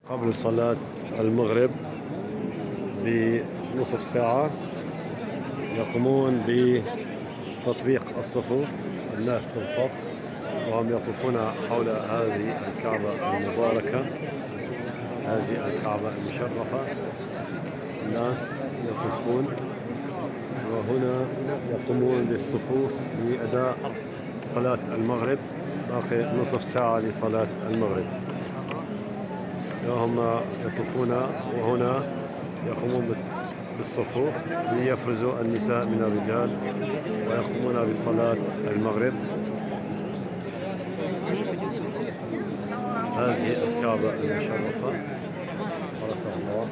قبل صلاة المغرب بنصف ساعة يقومون بتطبيق الصفوف. الناس تنصف وهم يطوفون حول هذه الكعبة المباركة، هذه الكعبة المشرفة. الناس يطوفون وهنا يقومون بالصفوف لأداء صلاة المغرب. باقي نصف ساعة لصلاة المغرب. هم يطوفون وهنا يقومون بالصفوف ليفرزوا النساء من الرجال ويقومون بصلاة المغرب. هذه الكعبة المشرفة حرسها الله.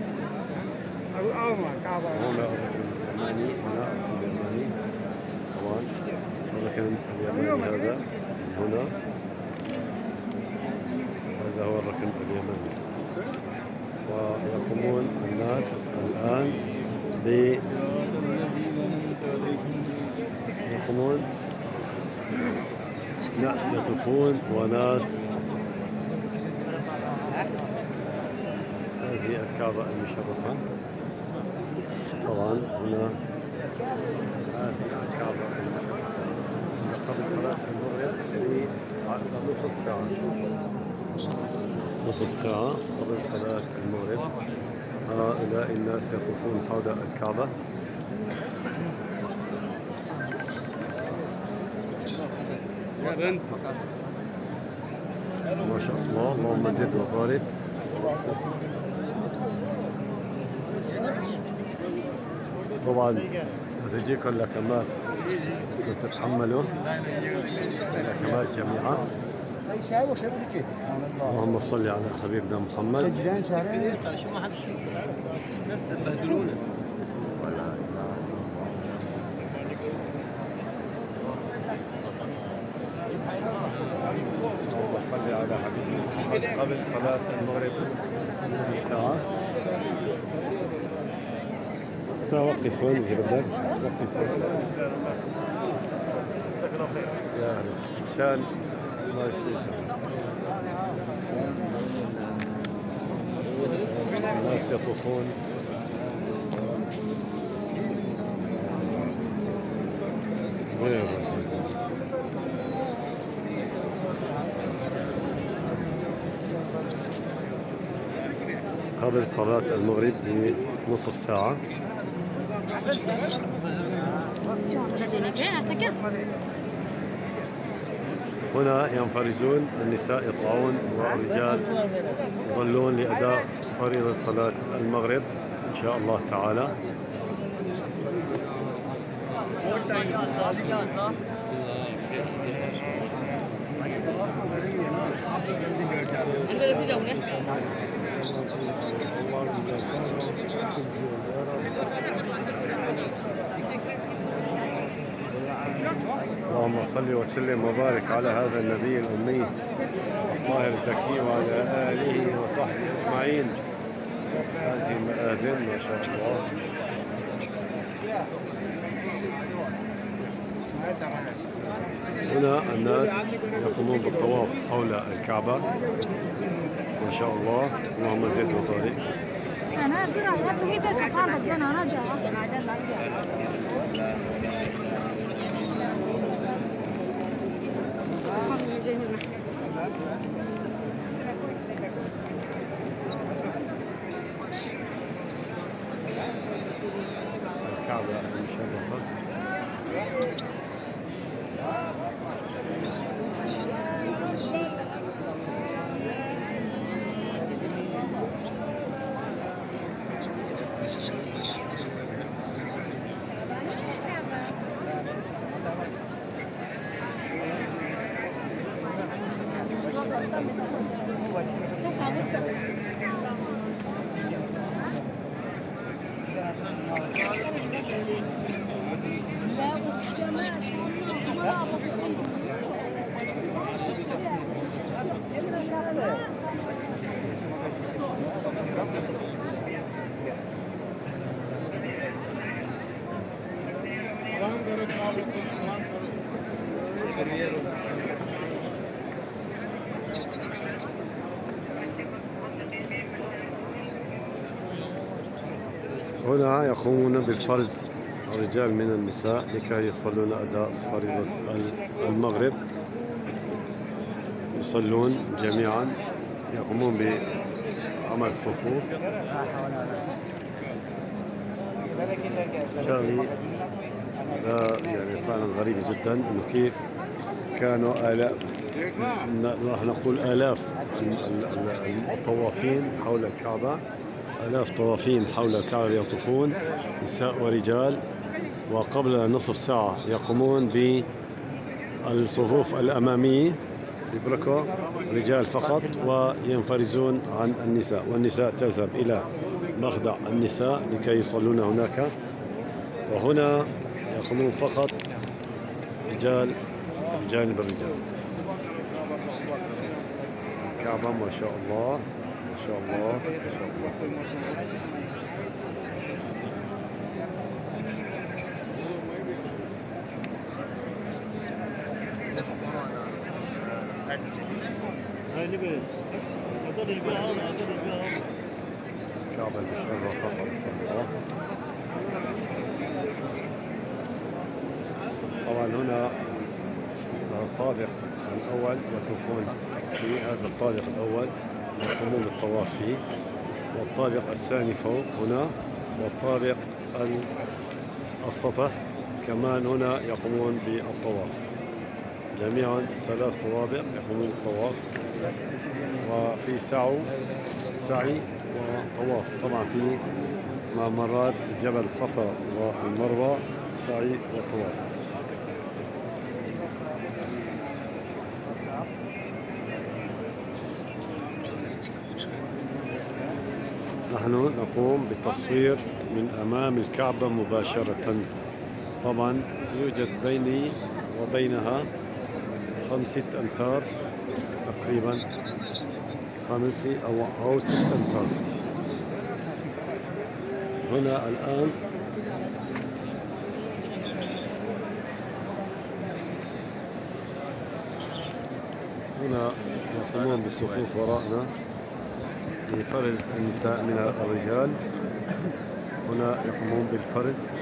هنا الركن اليماني، هنا الركن اليماني طبعا، الركن اليماني هذا هنا، هذا هو الركن اليماني. ويقومون الناس الآن يقومون ناس يطوفون وناس. هذه الكعبة المشرفة طبعا. هنا هذه الكعبة المشرفة قبل صلاة المغرب بنصف ساعة، نصف ساعة قبل صلاة المغرب. هؤلاء الناس يطوفون حول الكعبة. ما شاء الله، اللهم زد وبارك. طبعا تجيكم لكمات تتحملوا لكمات جميعا. اللهم صل على حبيبنا محمد. اللهم صل على حبيبنا محمد. قبل صلاة المغرب ساعة. وقفون زبدك، وقفون يا شان ما يصير. الناس يطوفون قبل صلاة المغرب بنصف ساعة. هنا ينفرجون، النساء يطلعون والرجال يظلون لأداء فريضة صلاة المغرب إن شاء الله تعالى. اللهم صل وسلم وبارك على هذا النبي الأمي الطاهر الزكي وعلى آله وصحبه أجمعين. هذه المآذن ما شاء الله. هنا الناس يقومون بالطواف حول الكعبة ما شاء الله. اللهم زد وبارك. الكعبة المشرفة. هنا يقومون بالفرز الرجال من النساء لكي يصلون أداء فريضة المغرب. يصلون جميعا، يقومون بعمل صفوف. شغلي هذا يعني فعلا غريب جدا، انه كيف كانوا آلاف، راح نقول آلاف الطوافين حول الكعبة، آلاف طوافين حول الكعبة يطوفون نساء ورجال، وقبل نصف ساعة يقومون بالصفوف الأمامية يبركوا رجال فقط وينفرزون عن النساء، والنساء تذهب إلى مخدع النساء لكي يصلون هناك. وهنا يقومون فقط رجال بجانب الرجال. الكعبة ما شاء الله ما شاء الله ما شاء الله. الكعبة المشرفة خالص الله. طبعا هنا الطابق الأول يطوفون في هذا الطابق الأول، يقومون بالطواف فيه، والطابق الثاني فوق هنا، والطابق السطح كمان هنا يقومون بالطواف. جميعا 3 طوابق يقومون بالطواف، وفي سعي وطواف. طبعا في ممرات جبل الصفا والمروة سعي وطواف. نحن نقوم بالتصوير من أمام الكعبة مباشرة. طبعا يوجد بيني وبينها 5 أمتار تقريبا، 5 أو 6 أمتار. هنا الآن يقومون بالصفوف وراءنا لفرز النساء من الرجال. هنا يقومون بالفرز.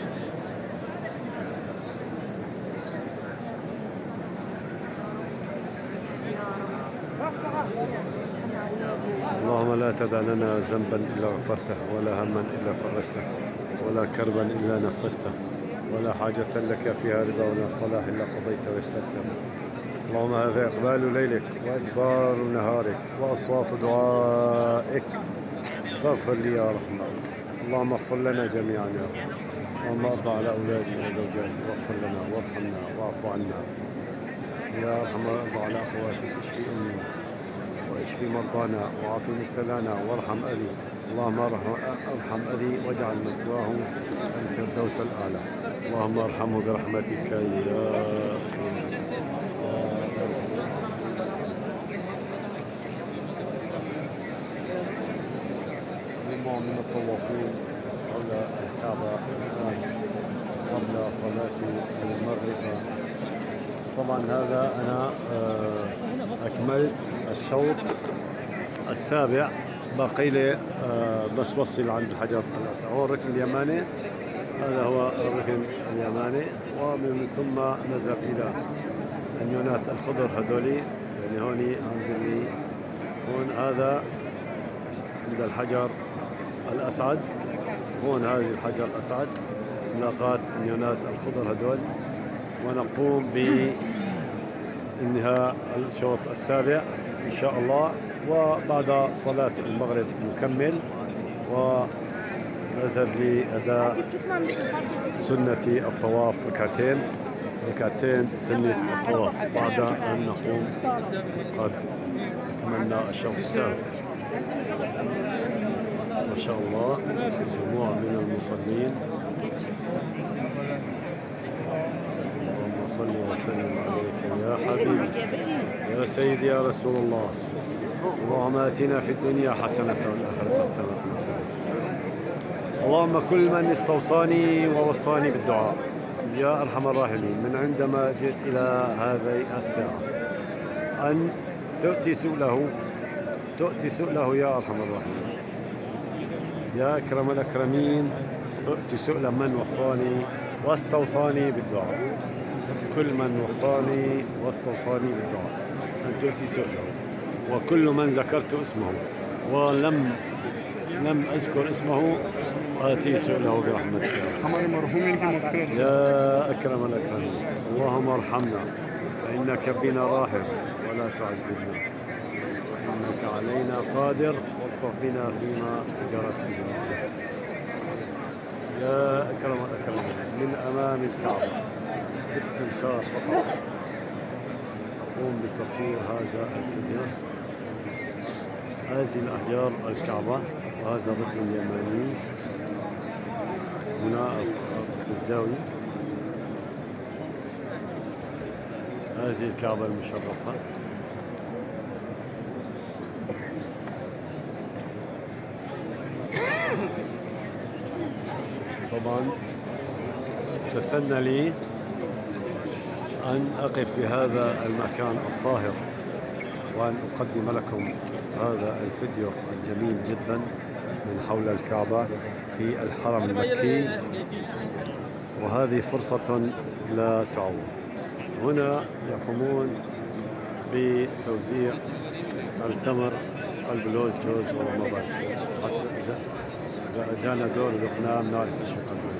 اللهم لا تدع لنا ذنبا إلا غفرته، ولا هما إلا فرجته، ولا كربا إلا نفسته، ولا حاجة لك فيها رضا ولا صلاح إلا قضيت ويسرته. اللهم هذا إقبال ليلك وإدبار نهارك وأصوات دعائك، فاغفر لي يا رحمن. اللهم اغفر لنا جميعا يا رب. اللهم ارضى على أولادي وزوجاتي، واغفر لنا وارحمنا واعف عنا يا أرحم. ارضى على أخواتي، اشفي أمي واشفي مرضانا وعافي مبتلانا وارحم أبي. اللهم ارحم أبي واجعل مثواه الفردوس الأعلى. اللهم ارحمه برحمتك يا من الطوافين حول الكعبة قبل صلاة المغرب. طبعا هذا أنا أكملت الشوط السابع، باقي لي بس وصل عند الحجر الأسود. هو الركن اليماني، هذا هو الركن اليماني، ومن ثم نذهب إلى النيونات الخضر هذولي. يعني هوني عندي هون هذا عند الحجر الأسعد، هون هذه الحجر الأسعد ملاقاة النيونات الخضر هذول. ونقوم بانهاء الشوط السابع إن شاء الله، وبعد صلاة المغرب نكمل ونذهب لأداء سنة الطواف، ركعتين سنة الطواف، بعد أن نقوم قد أكملنا الشوط السابع. ما شاء الله جموع من المصلين. اللهم صل وسلم عليك يا حبيبي يا سيدي يا رسول الله. اللهم آتنا في الدنيا حسنة والآخرة حسنة. اللهم كل من استوصاني ووصاني بالدعاء يا أرحم الراحمين من عندما جئت إلى هذه الساعة أن تؤتي سؤله يا أرحم الراحمين. يا أكرم الأكرمين، أؤتي سؤل من وصاني واستوصاني بالدعاء. كل من وصاني واستوصاني بالدعاء أن تؤتي سؤله، وكل من ذكرت اسمه ولم أذكر اسمه آتي سؤله برحمتك يا أكرم الأكرمين. اللهم ارحمنا فإنك بنا راحم ولا تعذبنا، إنك علينا قادر والطف بنا فيما جرت به. يا أكرم الأكرمين، من أمام الكعبة 6 أمتار فقط أقوم بتصوير هذا الفيديو. هذه الأحجار الكعبة، وهذا الركن اليماني هنا الزاوية. هذه الكعبة المشرفة. طبعا تسنى لي أن أقف في هذا المكان الطاهر وأن أقدم لكم هذا الفيديو الجميل جدا من حول الكعبة في الحرم المكي، وهذه فرصة لا تعوض. هنا يقومون بتوزيع التمر، قلب لوز، جوز وما بعد، حتى إذا أجانا دور ذقناه بنعرف إيش في قلبه.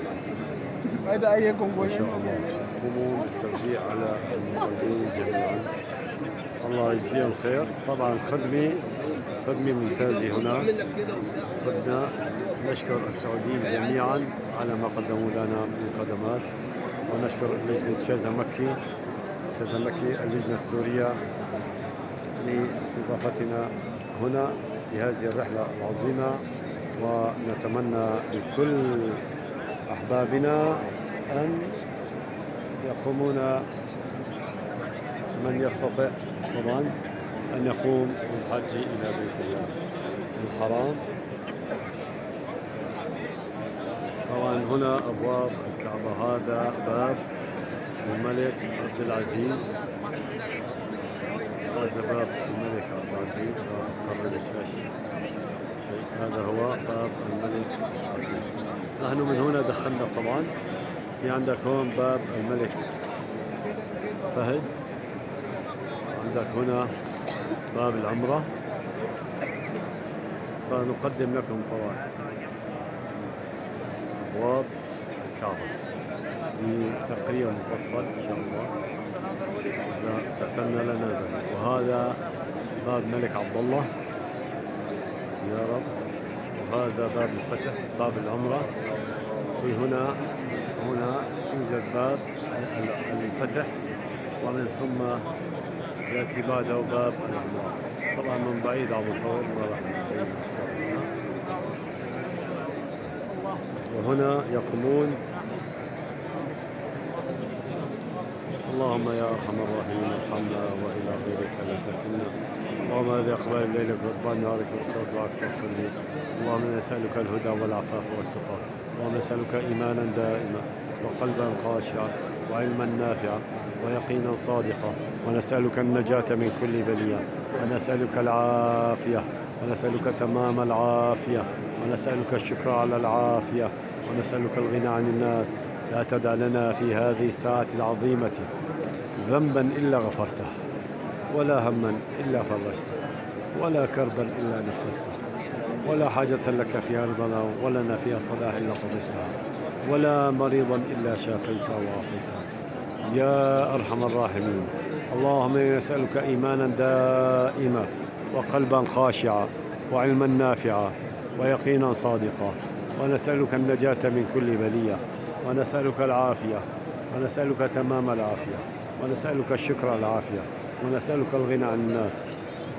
ما شاء الله يقومون بالتوزيع على المصلين جميعا، الله يجزيهم خير. طبعا خدمة ممتازة هنا. بدنا نشكر السعوديين جميعا على ما قدموا لنا من خدمات، ونشكر لجنة شاذة مكي اللجنة السورية لاستضافتنا هنا في هذه الرحلة العظيمة، ونتمنى لكل أحبابنا أن يقومون، من يستطيع طبعا أن يقوم بالحج إلى بيت الله الحرام. طبعا هنا أبواب الكعبة، هذا باب الملك عبد العزيز، هذا باب الملك عبد العزيز. قرب الشاشة، هذا هو باب الملك عبد العزيز. نحن من هنا دخلنا. طبعا في عندك هون باب الملك فهد، عندك هنا باب العمرة. سنقدم لكم طبعا أبواب الكعبة بتقرير مفصل إن شاء الله إذا تسنى لنا ذلك. وهذا باب الملك عبد الله يا رب، وهذا باب الفتح، باب العمرة. في هنا يوجد باب الفتح، ومن ثم يأتي بعده باب العمرة. طبعا من بعيد عم بصور ما راح نبين الصورة. وهنا يقومون. اللهم يا ارحم الراحمين ارحمنا والى غيرك لا تكلنا. اللهم الذي اقبل ليلك وادبار نهارك وصلت دعاك فاغفر لي. اللهم نسالك الهدى والعفاف والتقى. اللهم نسالك ايمانا دائما وقلبا خاشعا وعلما نافعا ويقينا صادقا، ونسالك النجاة من كل بلية، ونسالك العافية، ونسالك تمام العافية، ونسالك الشكر على العافية، ونسالك الغنى عن الناس. لا تدع لنا في هذه الساعة العظيمة ذنبا إلا غفرته، ولا هما إلا فرجته، ولا كربا إلا نفسته، ولا حاجة لك فيها رضنا ولنا فيها صلاح إلا قضيتها، ولا مريضا إلا شافيته وعافيته يا أرحم الراحمين. اللهم نسألك إيمانا دائما وقلبا خاشعا وعلما نافعا ويقينا صادقا، ونسألك النجاة من كل بلية، ونسألك العافية، ونسألك تمام العافية، ونسألك الشكر على العافية، ونسألك الغنى عن الناس.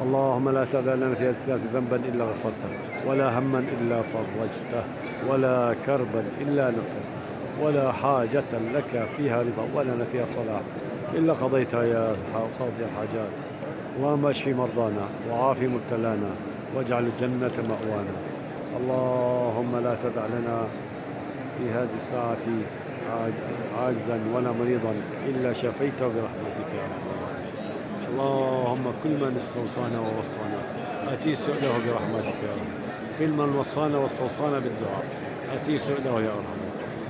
اللهم لا تدع لنا في هذه الساعة ذنبا إلا غفرته، ولا هما إلا فرجته، ولا كربا إلا نفسته، ولا حاجة لك فيها رضا ولنا فيها صلاح إلا قضيتها يا قاضي الحاجات. اللهم اشف مرضانا وعاف مبتلانا واجعل الجنة مأوانا. اللهم لا تدع لنا في هذه الساعة عاجزا ولا مريضا إلا شفيته برحمتك يا رب العالمين. اللهم كل من استوصانا ووصانا أتي سؤله برحمتك يا رب. كل من وصانا واستوصانا بالدعاء أتي سؤله يا أرحم.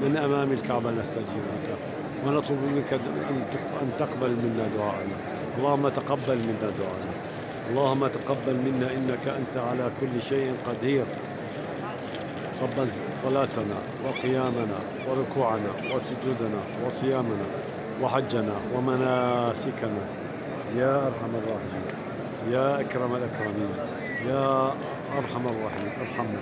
من أمام الكعبة نستجيب لك ونطلب منك أن تقبل منا دعاءنا. اللهم تقبل منا دعاءنا. اللهم تقبل منا إنك أنت على كل شيء قدير. تقبل صلاتنا وقيامنا وركوعنا وسجودنا وصيامنا وحجنا ومناسكنا يا أرحم الراحمين يا أكرم الأكرمين يا أرحم الراحمين. ارحمنا.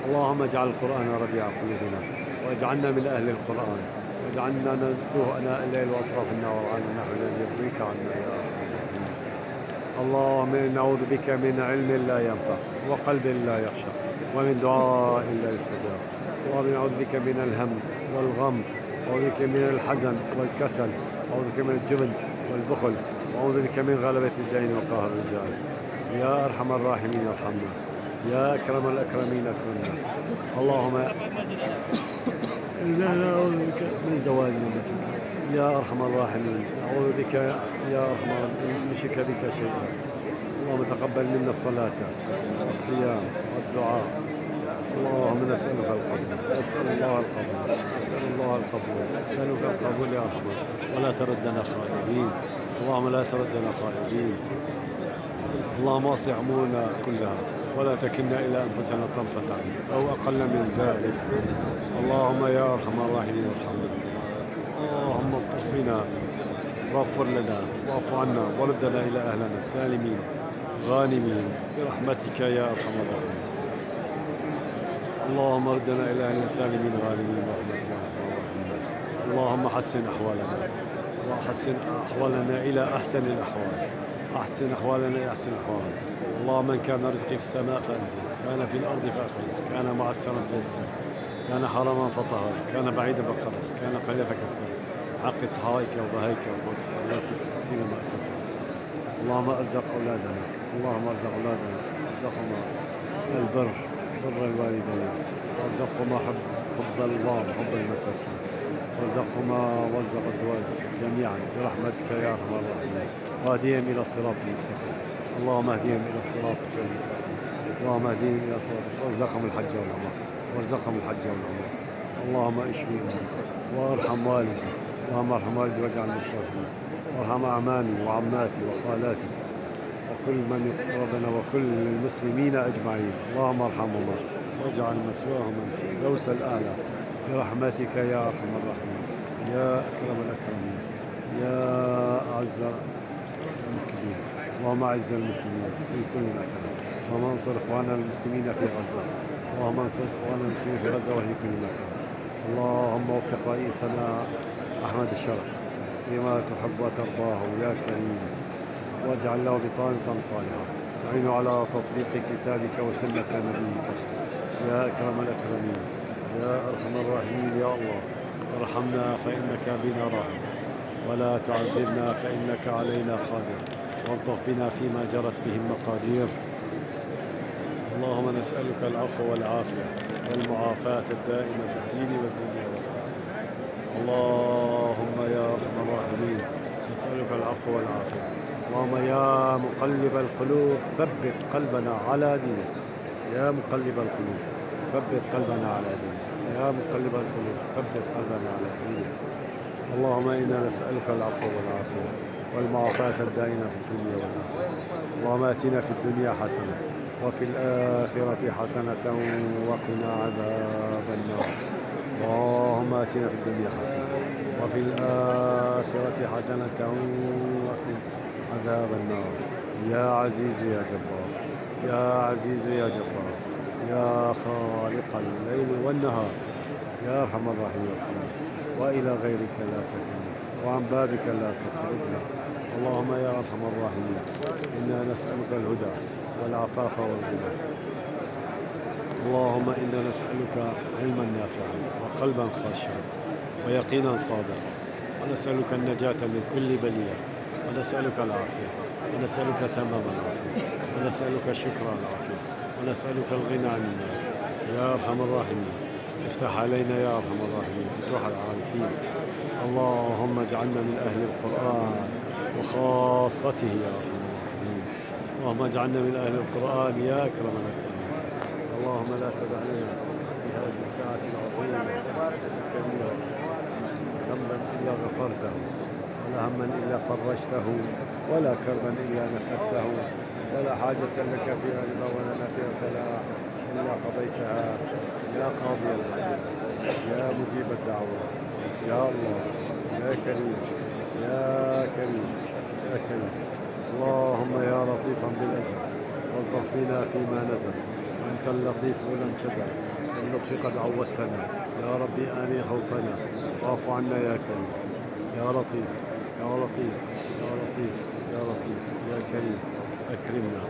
اللهم اجعل القرآن ربيع قلوبنا واجعلنا من أهل القرآن واجعلنا نتلوه أناء الليل وأطراف النهار على النحو الذي يرضيك عنا يا أرحم الراحمين. اللهم إنا نعوذ بك من علم لا ينفع وقلب لا يخشى ومن دعاء لا يستجاب. اللهم نعوذ بك من الهم والغم وأعوذ بك من الحزن والكسل وأعوذ بك من الجبن والبخل وأعوذ بك من غلبة الدين وقهر الرجال يا أرحم الراحمين. ارحمنا يا أكرم الأكرمين أكرمنا. اللهم إنا نعوذ بك من زوال نعمتك يا أرحم الراحمين. أعوذ بك يا أرحم الراحمين نشرك بك شيئا. اللهم تقبل منا الصلاة والصيام والدعاء. اللهم نسألك القبول. نسأل الله القبول. نسأل الله القبول. نسألك القبول يا أرحم ولا تردنا خائبين. اللهم لا تردنا خائبين. اللهم اصلح امورنا كلها ولا تكلنا الى انفسنا طرفة عين او اقل من ذلك. اللهم يا ارحم الراحمين ارحمنا. اللهم اغفر بنا واغفر لنا واعف عنا وردنا الى اهلنا سالمين غانمين برحمتك يا ارحم الراحمين. اللهم ردنا الى اهلنا سالمين غانمين برحمتك يا ارحم الراحمين. اللهم حسن احوالنا وحسن احوالنا الى احسن الاحوال. أحسن أحوالنا إلى أحسن الأحوال. اللهم من كان رزقي في السماء فأنزل كان في الأرض فأخرج كان معسرا فيسر كان حراما فطهر كان بعيدا فقرب كان قليلا فكفر. حق صحائك وبهائك وقوتك التي تأتينا ما أتتنا. اللهم أرزق أولادنا. اللهم أرزق أولادنا ارزقهم البر بر الوالدين وارزقهم حب الله حب المساكين وارزقهما وارزق أزواجك جميعا برحمتك يا أرحم الراحمين. واهديهم إلى الصراط المستقيم. اللهم اهديهم إلى صراطك المستقيم. اللهم اهديهم إلى صراطك وارزقهم الحج والعمرة وارزقهم الحج والعمرة. اللهم اشفيهم وارحم والدي. اللهم ارحم والدي واجعل مسواه في الناس وارحم أعمامي وعماتي وخالاتي وكل من يقربنا وكل المسلمين أجمعين. اللهم ارحمهما واجعل مسواهم الفردوس الأعلى برحمتك يا أرحم الراحمين يا أكرم الأكرمين يا أعز المسلمين. اللهم أعز المسلمين في كل مكان. اللهم انصر إخواننا المسلمين في غزة. اللهم انصر إخواننا المسلمين في غزة وفي كل مكان. اللهم وفق رئيسنا أحمد الشرع لما تحب وترضاه يا كريم واجعل له بطانة صالحة تعين على تطبيق كتابك وسنة نبيك يا أكرم الأكرمين يا أرحم الراحمين. يا الله ارحمنا فإنك بنا راحم ولا تعذبنا فإنك علينا قادر والطف بنا فيما جرت به المقادير. اللهم نسألك العفو والعافية والمعافاة الدائمة في الدين والدنيا والآخرة. اللهم يا أرحم الراحمين نسألك العفو والعافية. اللهم يا مقلب القلوب ثبت قلبنا على دينك. يا مقلب القلوب ثبت قلبنا على دينك. يا مقلب القلوب ثبت قلبنا على دينك. اللهم إنا نسألك العفو والعافية والمعافاة الدائمة في الدنيا والآخرة. اللهم آتنا في الدنيا حسنة وفي الآخرة حسنة وقنا عذاب النار. اللهم آتنا في الدنيا حسنة وفي الآخرة حسنة وقنا عذاب النار. يا عزيز يا جبار يا عزيز يا جبار يا خالق الليل والنهار يا أرحم الراحمين. وإلى غيرك لا تكلنا وعن بابك لا تطردنا. اللهم يا أرحم الراحمين إنا نسألك الهدى والعفاف والغنى. اللهم إنا نسألك علما نافعا وقلبا خاشعا ويقينا صادقا ونسألك النجاة من كل بلية ونسألك العافية ونسألك تمام العافية ونسألك شكر العافية ونسألك الغنى عن الناس يا أرحم الراحمين. افتح علينا يا أرحم الراحمين فتوح العارفين. اللهم اجعلنا من أهل القرآن وخاصته يا أرحم الراحمين. اللهم اجعلنا من أهل القرآن يا أكرم الأكرمين. اللهم لا تدع لنا في هذه الساعة العظيمة الكبيرة ذنبا إلا غفرته، ولا هما إلا فرجته، ولا كربا إلا نفسته، ولا حاجة لك فيها رضا ولنا فيها صلاح إلا قضيتها يا قاضي الحاجة، يا مجيب الدعوة، يا الله، يا كريم، يا كريم، يا كريم. اللهم يا لطيفا بالأزل والطف بنا فيما نزل، أنت اللطيف لم تزل، باللطف قد عودتنا، يا ربي آني خوفنا، واعف عنا يا كريم، يا لطيف، يا لطيف، يا لطيف، يا لطيف، يا كريم، أكرمنا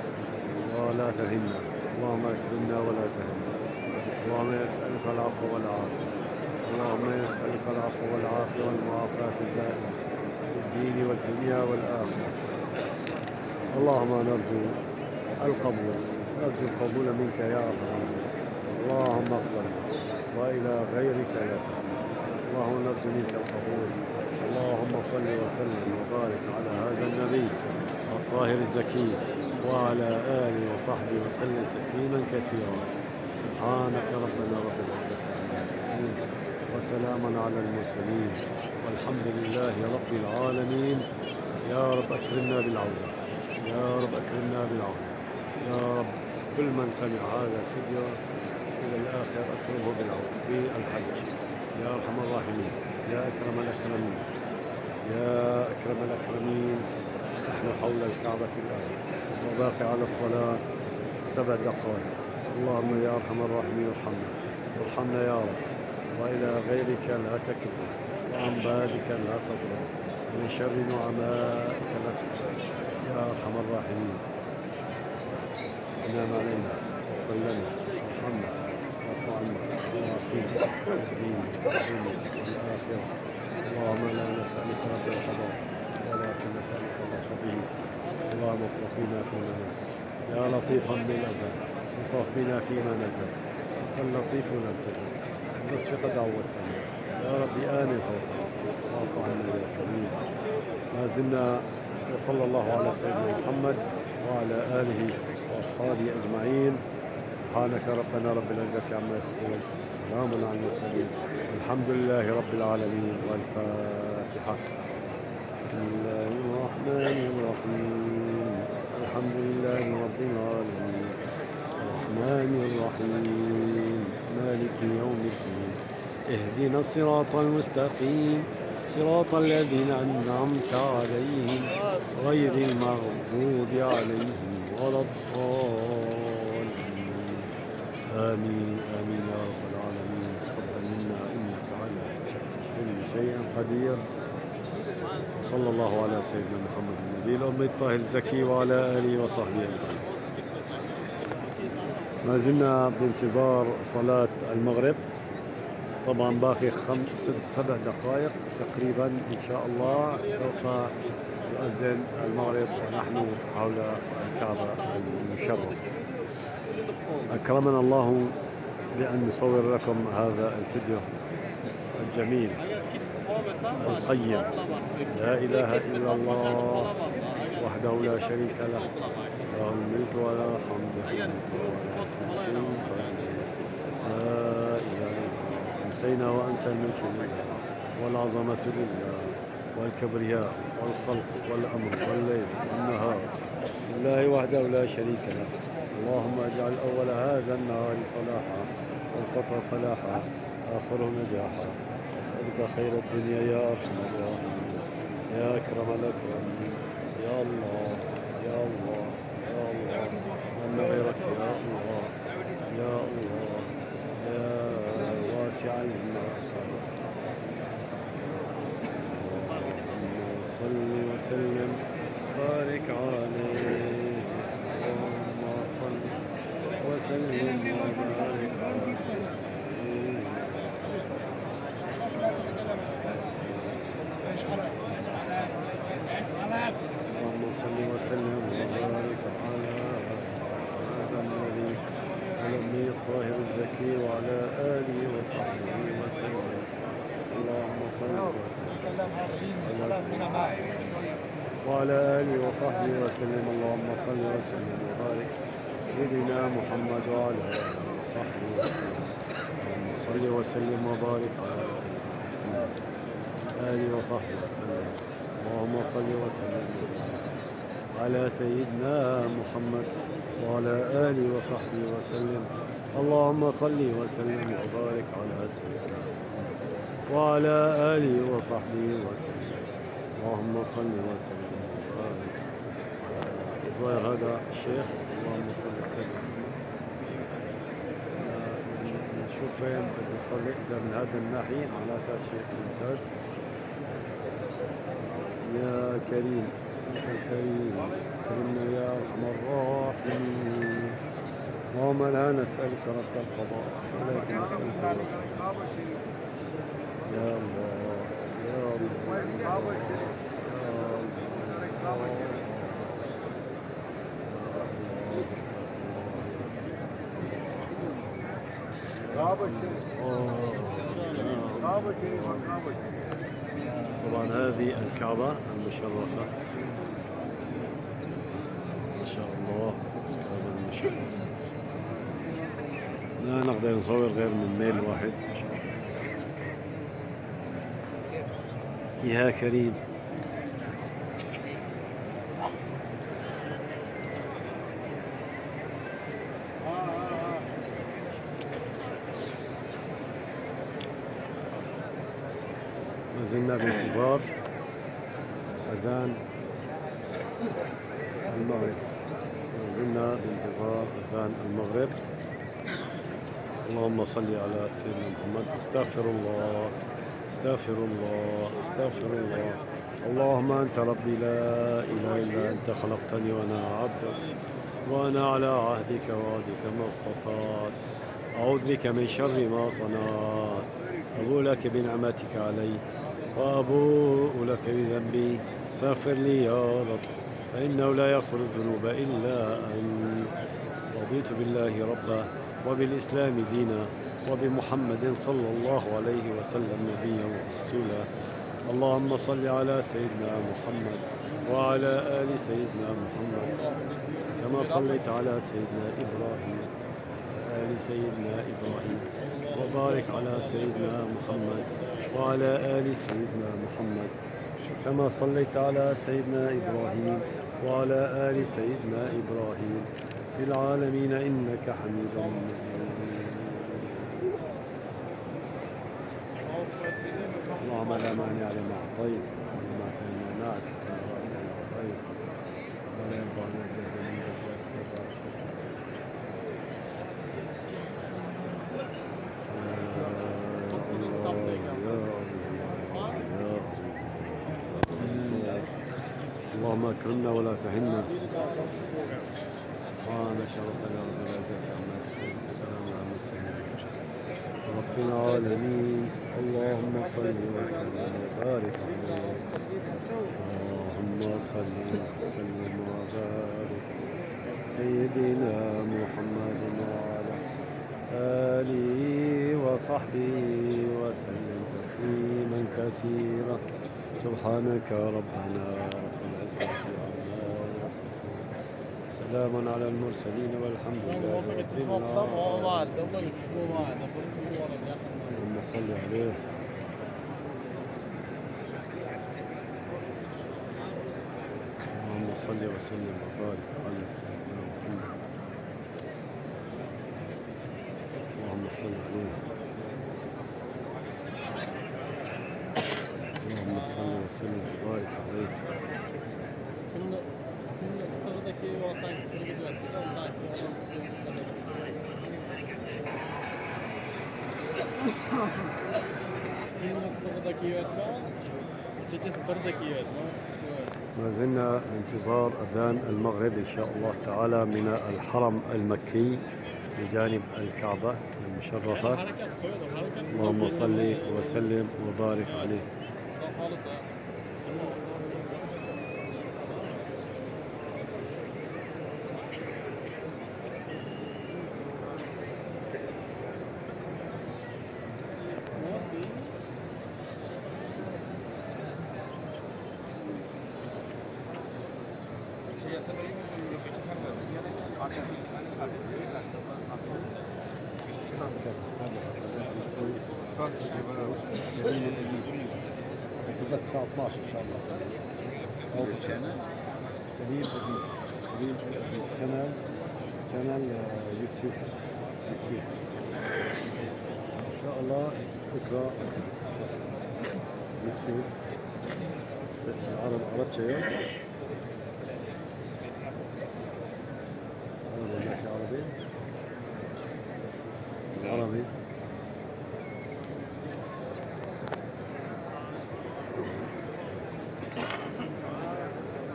ولا تهنا، اللهم أكرمنا ولا تهنا، اللهم يسألك العفو والعافية، اللهم يسألك العفو والعافية والمعافاة الدائمة في الدين والدنيا والآخرة. اللهم نرجو القبول، نرجو القبول منك يا أرحم، اللهم اقبل وإلى غيرك لا تقبل، اللهم نرجو منك القبول. اللهم صل وسلم وبارك على هذا النبي الطاهر الزكي وعلى آله وصحبه وسلم تسليما كثيرا. سبحانك ربنا رب العزة عما يصفون وسلام على المرسلين والحمد لله رب العالمين. يا رب أكرمنا بالعودة، يا رب أكرمنا بالعودة، يا رب كل من سمع هذا الفيديو إلى الآخر أكرمه بالعودة بالحج يا أرحم الراحمين، يا أكرم الأكرمين، يا أكرم الأكرمين. نحن حول الكعبة الآن وباقي على الصلاة 7 دقائق. اللهم يا أرحم الراحمين ارحمنا، ارحمنا يا رب، وإلى غيرك لا تكلنا، وعن بابك لا تضرب، ومن شر نعمائك لا تسلم يا أرحم الراحمين. انعم علينا واغفر لنا وارحمنا واعف عنا وعافينا في الدين والدنيا والآخرة. اللهم لا نسألك رد القضاء ولكن نسألك اللطف به. اللهم اصطف بنا فيما نزل، يا لطيفا بالأزل اصطف بنا فيما نزل، أنت اللطيف لم تزل، اللطف قد عودتنا، يا ربي آمن خوفنا واعف عنا يا كريم. ما زلنا وصلى الله على سيدنا محمد وعلى آله وأصحابه أجمعين. سبحانك ربنا رب العزة عما يصفون، سلام على المرسلين، الحمد لله رب العالمين. والفاتحة. بسم الله الرحمن الرحيم، الحمد لله رب العالمين، الرحمن الرحيم، مالك يوم الدين، اهدنا الصراط المستقيم، صراط الذين أنعمت عليهم غير المغضوب عليهم ولا الضالين. آمين آمين يا رب العالمين. تقبل منا إنك على كل شيء قدير. صلى الله على سيدنا محمد النبي الأمي الطاهر الزكي وعلى آله وصحبه أجمعين. ما زلنا بانتظار صلاة المغرب، طبعا باقي 7 دقائق تقريبا إن شاء الله سوف يؤذن المغرب ونحن حول الكعبة المشرفة. أكرمنا الله بأن نصور لكم هذا الفيديو الجميل القيم. لا إله إلا الله وحده لا شريك له، له الملك وله الحمد، لا إله. أمسينا وأمسى الملك لله والعظمة لله والكبرياء والخلق والأمر والليل والنهار لله وحده لا شريك له. اللهم اجعل أول هذا النهار صلاحا، أوسطه فلاحا، آخره نجاحا. أسألك خير الدنيا يا أرحم الراحمين، يا أكرم الأكرمين، يا الله، يا الله، يا الله، من غيرك يا الله، يا الله، يا واسع المغفرة. اللهم صل وسلم بارك عليه، اللهم صل وسلم وبارك عليه. اللهم صل وسلم وبارك على هذا النبي الأمي الطاهر الزكي وعلى آله وصحبه وسلم. اللهم صل وسلم على سيدنا وعلى آله وصحبه وسلم. اللهم صل وسلم وبارك سيدنا محمد وعلى آله وصحبه وسلم. اللهم صل وسلم وبارك على سيدنا محمد آله وصحبه وسلم. اللهم صل وسلم وبارك على سيدنا محمد وعلى آله وصحبه وسلم. اللهم صل وسلم وبارك على سيدنا محمد وعلى آله وصحبه وسلم. اللهم صل وسلم وبارك على هذا الشيخ. اللهم صل وسلم. نشوف فين بده يصلي، إذا من هذا الناحية معناتها شيخ ممتاز. يا كريم أنت الكريم، كرمنا يا أرحم الراحمين. اللهم لا نسألك رد القضاء ولكن نسألك الوفاء. يا الله يا الله يا الله. طبعا هذه الكعبة المشرفة ما شاء الله، الكعبة المشرفة. لا نقدر نصور غير من ميل واحد ما شاء الله. يا كريم. ما زلنا بانتظار أذان المغرب. ما زلنا بانتظار أذان المغرب. اللهم صل على سيدنا محمد. استغفر الله استغفر الله استغفر الله. اللهم أنت ربي لا إله إلا أنت، خلقتني وأنا عبدك وأنا على عهدك ووعدك ما استطعت. أعوذ بك من شر ما صنعت. أبوء لك بنعمتك علي وأبوء لك بذنبي فاغفر لي يا رب، فإنه لا يغفر الذنوب إلا أنت. رضيت بالله ربا وبالإسلام دينا وبمحمد صلى الله عليه وسلم نبيا ورسولا. اللهم صل على سيدنا محمد وعلى آل سيدنا محمد كما صليت على سيدنا إبراهيم آل سيدنا إبراهيم، وبارك على سيدنا محمد وعلى آل سيدنا محمد كما صليت على سيدنا إبراهيم وعلى آل سيدنا إبراهيم في العالمين إنك حميد مجيد. اللهم لا مانع لما أعطيت ولا تمنعت ولا يرضى عن الجد من جدك تبارك اللهم اكرمنا ولا تهنا. سبحانك ربنا رب العزة عما يصفون وسلام على المرسلين رب العالمين. اللهم صل وسلم وبارك عليه. اللهم صل وسلم وبارك سيدنا محمد وعلى آله وصحبه وسلم تسليما كثيرا. سبحانك ربنا رب العزة عما يصفون، سلام على المرسلين والحمد لله رب العالمين. اللهم صل عليه. اللهم صل وسلم وبارك على سيدنا محمد. اللهم صل عليه. اللهم صل وسلم وبارك عليه. Sıradaki o sanki kırmızı var. Ondaki sıradaki yönetmen, keçesi sıradaki yönetmen. ما زلنا بانتظار أذان المغرب إن شاء الله تعالى من الحرم المكي بجانب الكعبة المشرفة. اللهم صل وسلم وبارك عليه. ستبث الساعة 12 إن شاء الله. أو سليم أديب، سليم أديب قناة يوتيوب إن شاء الله بكرة أتبث إن شاء الله يوتيوب عربتها عربي ما في عربي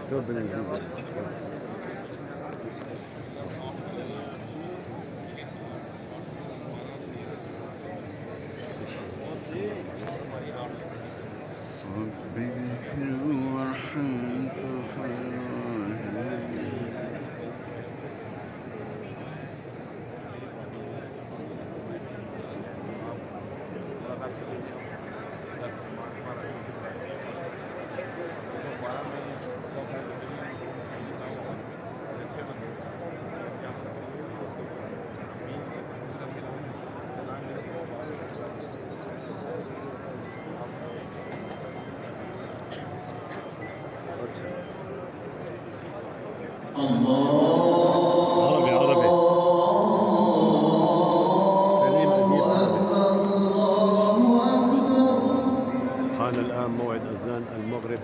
مكتوب بالإنجليزي. ربي اغفر وارحم أنت خير الراحمين. عربي سليم أديب عربي. حان الآن موعد أذان المغرب.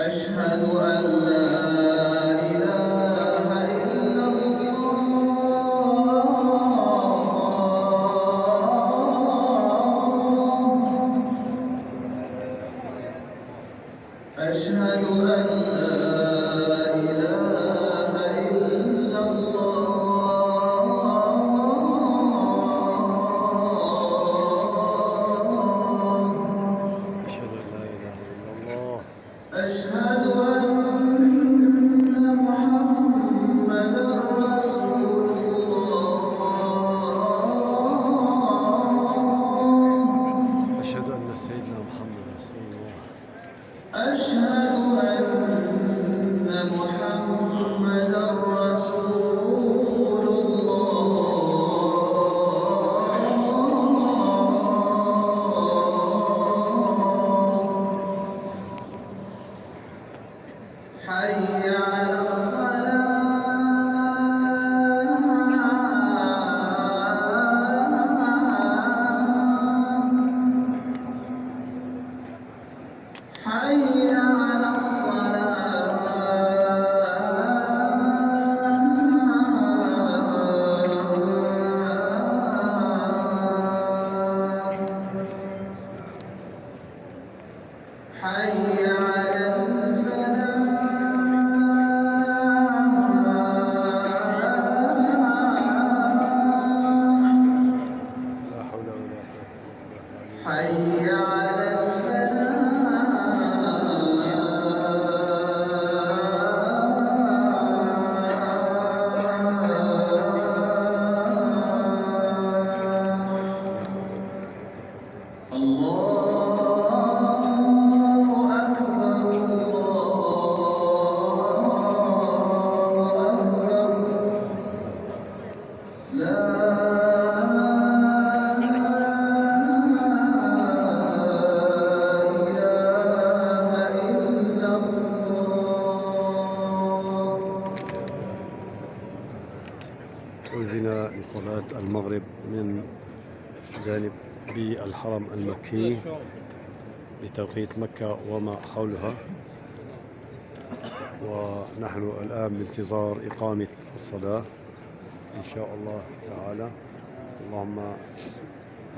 أشهد أن لا إله إلا الله. أشهد أن لا إله إلا الله. أشهد أن لا إله إلا الله. أشهد أن محمدا رسول الله. أشهد أن سيدنا محمد رسول الله. أشهد أن محمدا رسول الله. حي على الصلاة. حي على الصلاة. حي على الفلاح. لا حول ولا قوة إلا بالله. حي على الفلاح. الله أكبر الله أكبر. لا إله إلا الله. أذن لصلاة المغرب من جانب الحرم المكي بتوقيت مكة وما حولها، ونحن الآن بانتظار إقامة الصلاة إن شاء الله تعالى. اللهم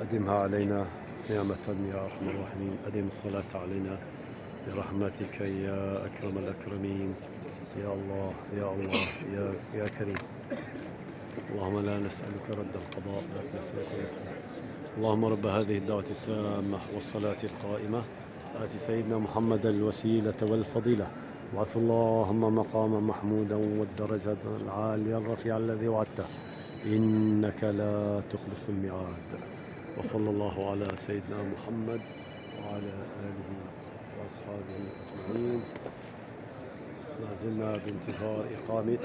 أدمها علينا نعمة يا أرحم الراحمين. أدم الصلاة علينا برحمتك يا أكرم الأكرمين. يا الله يا الله يا كريم. اللهم لا نسألك رد القضاء بل نسألك رفعه. اللهم رب هذه الدعوة التامة والصلاة القائمة آت سيدنا محمد الوسيلة والفضيلة وابعث اللهم مقاما محمودا والدرجة العالية الرفيعة الذي وعدته إنك لا تخلف الميعاد. وصلى الله على سيدنا محمد وعلى آله وأصحابه أجمعين. ما زلنا بانتظار إقامة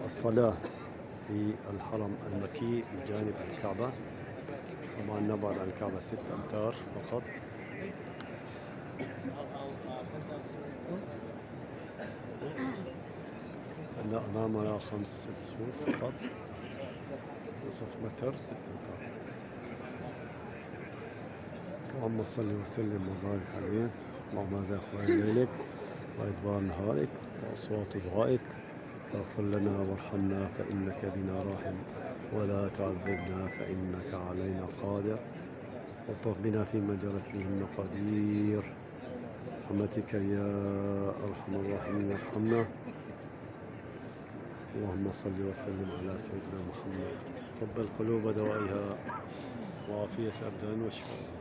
الصلاة في الحرم المكي بجانب الكعبة. طبعا نبعد عن الكعبة 6 أمتار فقط. هلا أمامنا 5 6 صفوف فقط، نصف متر 6 أمتار. اللهم صل وسلم وبارك عليه. اللهم هذا أخبار ليلك وإدبار نهارك وأصوات دعائك، فاغفر لنا وارحمنا فإنك بنا راحم، ولا تعذبنا فإنك علينا قادر، والطف بنا فيما جرت به المقادير، برحمتك يا أرحم الراحمين ارحمنا. اللهم صل وسلم على سيدنا محمد. طب القلوب دوائها وعافية الأبدان وشفاء.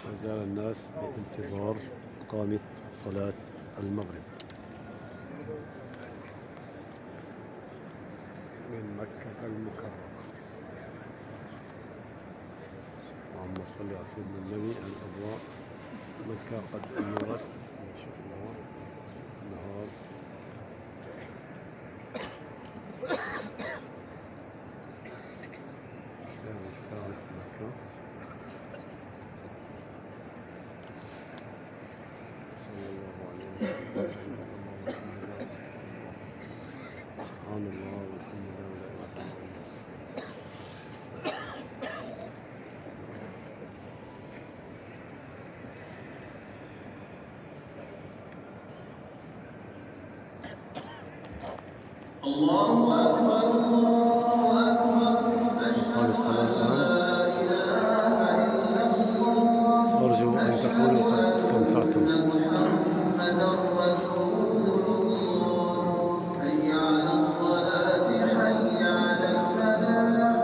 ما زال الناس بانتظار إقامة صلاة المغرب من مكة المكرمة. اللهم صل على سيدنا النبي. الأضواء مكة قد أنورت ما شاء الله النهار. هذه الساعة مكة. صلى الله عليه وسلم. سبحان الله والحمد لله ولا إله إلا الله. الله أكبر الله أكبر إقام أشهد الصلاة أن الآن. لا إله إلا الله أرجو أن تكونوا قد استمتعتم. محمدا رسول الله حي على الصلاة حي على الفلاح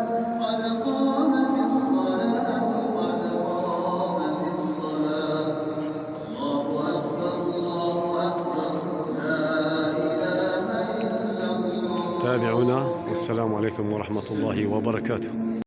قد قامت الصلاة قد قامت الصلاة الله أكبر لا إله إلا الله. تابعونا والسلام عليكم ورحمة الله وبركاته.